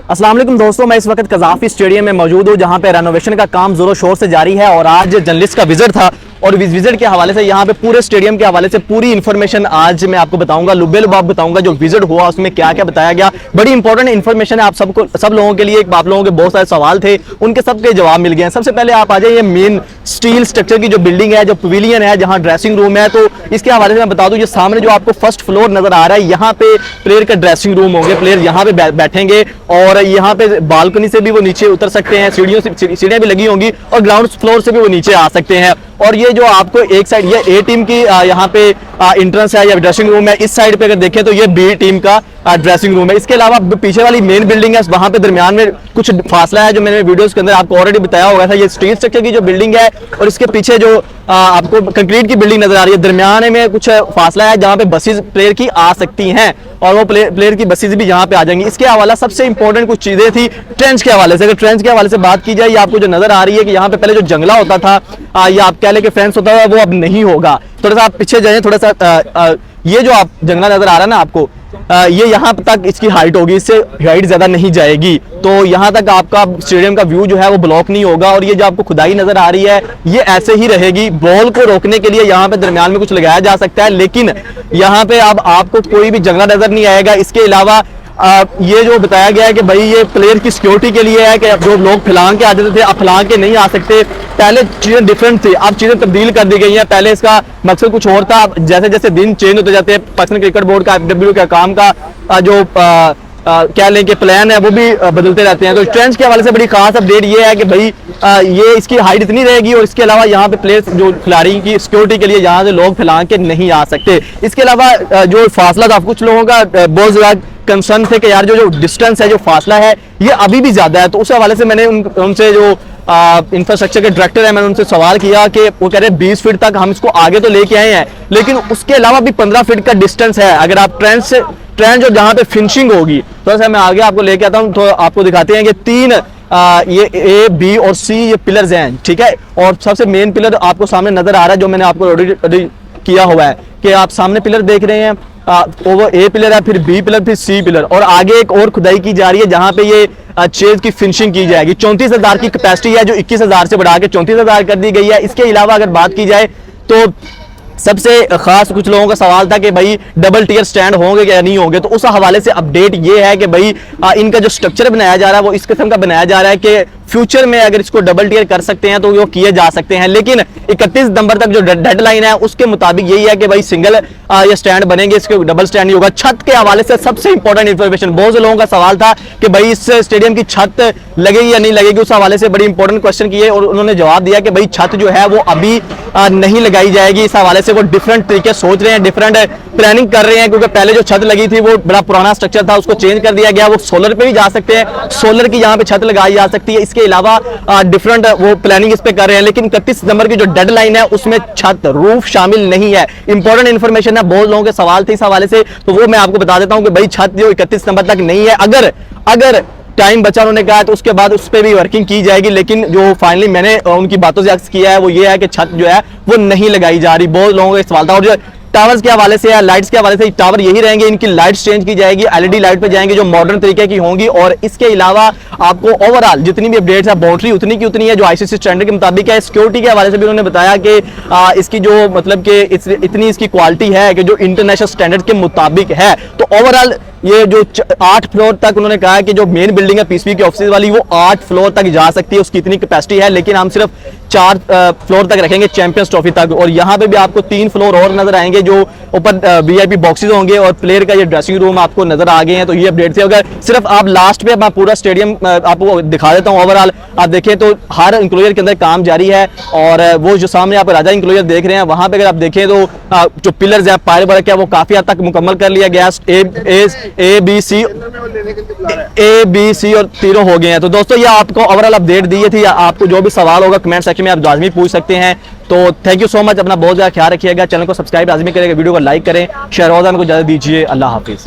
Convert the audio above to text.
अस्सलाम वालेकुम दोस्तों, मैं इस वक्त कज़ाफ़ी स्टेडियम में मौजूद हूँ जहाँ पे रेनोवेशन का काम जोरों शोर से जारी है और आज जर्नलिस्ट का विजिट था और विजिट के हवाले से यहाँ पे पूरे स्टेडियम के हवाले से पूरी इन्फॉर्मेशन आज मैं आपको बताऊंगा, लुबे-लुबाब बताऊंगा। जो विजिट हुआ उसमें क्या क्या बताया गया, बड़ी इंपॉर्टेंट इन्फॉर्मेशन है आप सबको, सब लोगों के लिए। आप लोगों के बहुत सारे सवाल थे, उनके सबके जवाब मिल गए हैं। सबसे पहले आप आ जाइए मेन स्टील स्ट्रक्चर की जो बिल्डिंग है, जो पवेलियन है, जहाँ ड्रेसिंग रूम है, तो इसके हवाले से मैं बता दूं, ये सामने जो आपको फर्स्ट फ्लोर नजर आ रहा है, यहाँ पे प्लेयर का ड्रेसिंग रूम होंगे, प्लेयर यहाँ पे बैठेंगे और यहाँ पे बालकनी से भी वो नीचे उतर सकते हैं, सीढ़ियां भी लगी होंगी और ग्राउंड फ्लोर से भी वो नीचे आ सकते हैं। और ये जो आपको एक साइड ये ए टीम की यहाँ पे इंट्रेंस है या ड्रेसिंग रूम है, इस साइड पे अगर देखें तो ये बी टीम का ड्रेसिंग रूम है। इसके अलावा पीछे वाली मेन बिल्डिंग है, वहां पे दरमियान में कुछ फासला है जो मैंने वीडियोस के अंदर आपको ऑलरेडी बताया होगा था। ये स्टील स्ट्रक्चर की जो बिल्डिंग है और इसके पीछे जो आपको कंक्रीट की बिल्डिंग नजर आ रही है, दरमियान में कुछ फासला है जहां पे बसेस प्लेयर की आ सकती हैं और वो प्लेयर की बसेस भी यहाँ पे आ जाएंगी। इसके हवाला सबसे इंपॉर्टेंट कुछ चीजें थी ट्रेंच के हवाले से। अगर ट्रेंच के हवाले से बात की जाए, ये आपको जो नजर आ रही है कि यहाँ पे पहले जो जंगला होता था या आप कह लें कि फेंस होता था, वो अब नहीं होगा। थोड़ा सा आप पीछे जाइए, थोड़ा सा ये जो आप जंगला नजर आ रहा है ना आपको, ये यहाँ तक इसकी हाइट होगी, इससे हाइट ज्यादा नहीं जाएगी, तो यहाँ तक आपका स्टेडियम का व्यू जो है वो ब्लॉक नहीं होगा। और ये जो आपको खुदाई नजर आ रही है ये ऐसे ही रहेगी। बॉल को रोकने के लिए यहाँ पे दरमियान में कुछ लगाया जा सकता है, लेकिन यहाँ पे अब आपको कोई भी जंगला नजर नहीं आएगा। इसके अलावा ये जो बताया गया है कि भाई ये प्लेयर की सिक्योरिटी के लिए है कि जो लोग फैलांग के आ जाते थे अब फैलांग के नहीं आ सकते। पहले चीजें डिफरेंट थी, अब चीजें तब्दील कर दी गई हैं। पहले इसका मकसद कुछ और था, जैसे जैसे दिन चेंज होते जाते हैं, पाकिस्तान क्रिकेट बोर्ड का FW का काम का जो क्या लें कि प्लान है वो भी बदलते रहते हैं। तो ट्रेंच के हवाले से बड़ी खास अपडेट ये है कि भाई ये इसकी हाइट इतनी रहेगी और इसके अलावा यहाँ पे प्लेयर्स जो खिलाड़ी की सिक्योरिटी के लिए यहाँ से लोग फैलांग के नहीं आ सकते। इसके अलावा जो फासला था, कुछ लोगों का बहुत ज्यादा कंसर्न थे कि यार जो डिस्टेंस है, जो फासला है, ये अभी भी ज्यादा है। तो उस हवाले से मैंने उनसे जो इंफ्रास्ट्रक्चर के डायरेक्टर है, मैंने उनसे सवाल किया कि वो कह रहे हैं 20 फीट तक हम इसको आगे तो लेके आए हैं, लेकिन उसके अलावा भी 15 फीट का डिस्टेंस है। अगर आप ट्रेंच और जहां पे फिनिशिंग होगी, तो मैं आगे आपको लेके आता हूं, तो आपको दिखाते हैं कि तीन ये A, B और C ये पिलर्स हैं, ठीक है। और सबसे मेन पिलर आपको सामने नजर आ रहा है, जो मैंने आपको ऑलरेडी किया हुआ है कि आप सामने पिलर देख रहे हैं, वो A पिलर है, फिर B पिलर, फिर C पिलर, और आगे एक और खुदाई की जा रही है जहां पे ये चेज की फिनिशिंग की जाएगी। 34,000 की कैपेसिटी है, जो 21,000 से बढ़ा के 34,000 कर दी गई है। इसके अलावा अगर बात की जाए तो सबसे खास कुछ लोगों का सवाल था कि भाई डबल टियर स्टैंड होंगे या नहीं होंगे, तो उस हवाले से अपडेट ये है कि भाई इनका जो स्ट्रक्चर बनाया जा रहा है वो इस किस्म का बनाया जा रहा है कि फ्यूचर में अगर इसको डबल टियर कर सकते हैं तो वो किए जा सकते हैं। लेकिन 31 नवंबर तक जो डेडलाइन है उसके मुताबिक यही है कि भाई सिंगल ये स्टैंड बनेंगे, इसके डबल स्टैंड नहीं होगा। छत के हवाले से सबसे इंपॉर्टेंट इंफॉर्मेशन, बहुत से लोगों का सवाल था कि भाई इस स्टेडियम की छत लगेगी या नहीं लगेगी, उस हवाले से बड़ी इंपॉर्टेंट क्वेश्चन किए और उन्होंने जवाब दिया कि भाई छत जो है वो अभी नहीं लगाई जाएगी। इस हवाले से वो डिफरेंट तरीके सोच रहे हैं, डिफरेंट प्लानिंग कर रहे हैं, क्योंकि पहले जो छत लगी थी वो बड़ा पुराना स्ट्रक्चर था, उसको चेंज कर दिया गया। वो सोलर पे भी जा सकते हैं, सोलर की यहाँ पे छत लगाई जा सकती है। इसके अलावा डिफरेंट वो प्लानिंग इस पे कर रहे हैं, लेकिन 31 नवंबर की जो डेडलाइन है उसमें छत रूफ शामिल नहीं है। इंपॉर्टेंट इंफॉर्मेशन है, बहुत लोगों के सवाल थे इस हवाले से, तो वो मैं आपको बता देता हूं कि भाई छत जो 31 नवंबर तक नहीं है। अगर टाइम बचा उन्होंने कहा तो उसके बाद उस पर भी वर्किंग की जाएगी, लेकिन जो फाइनली मैंने उनकी बातों से अक्स किया है वो ये है कि छत जो है वो नहीं लगाई जा रही। बहुत लोगों का सवाल था। और जो टावर्स के हवाले से या लाइट्स के हवाले से, टावर यही रहेंगे, इनकी लाइट्स चेंज की जाएगी, LED लाइट पे जाएंगे जो मॉडर्न तरीके की होंगी। और इसके अलावा आपको ओवरऑल जितनी भी अपडेट्स है, बाउंड्री उतनी की उतनी है जो ICC स्टैंडर्ड के मुताबिक है। सिक्योरिटी के हवाले से भी उन्होंने बताया कि इसकी जो मतलब कि इतनी इसकी क्वालिटी है कि जो इंटरनेशनल स्टैंडर्ड के मुताबिक है। तो ओवरऑल ये जो 8 फ्लोर तक उन्होंने कहा कि जो मेन बिल्डिंग है PCB की ऑफिस वाली, वो 8 फ्लोर तक जा सकती है, उसकी इतनी कैपेसिटी है, लेकिन हम सिर्फ 4 फ्लोर तक रखेंगे चैंपियंस ट्रॉफी तक। और यहाँ पे भी आपको 3 फ्लोर और नजर आएंगे जो ऊपर VIP बॉक्सेस होंगे और प्लेयर का ये ड्रेसिंग रूम आपको नजर आ गए हैं। तो ये अपडेट थे। अगर सिर्फ आप लास्ट पे मैं पूरा स्टेडियम आपको दिखा देता हूँ, ओवरऑल आप देखें तो हर इंक्लोजर के अंदर काम जारी है। और वो जो सामने आप राजा इंक्लोजर देख रहे हैं, वहां पे अगर आप देखें तो जो पिलर्स है, पायर वर्क है, वो काफी हद तक मुकम्मल कर लिया गया। A B C और तीनों हो गए हैं। तो दोस्तों ये आपको ओवरऑल अपडेट दी थी। आपको जो भी सवाल होगा कमेंट सेक्शन में आप लाजमी पूछ सकते हैं। तो थैंक यू सो मच, अपना बहुत ज्यादा ख्याल रखिएगा, चैनल को सब्सक्राइब लाजमी करेगा, वीडियो को लाइक करें, शेयर में को इजाजत दीजिए। अल्लाह हाफिज।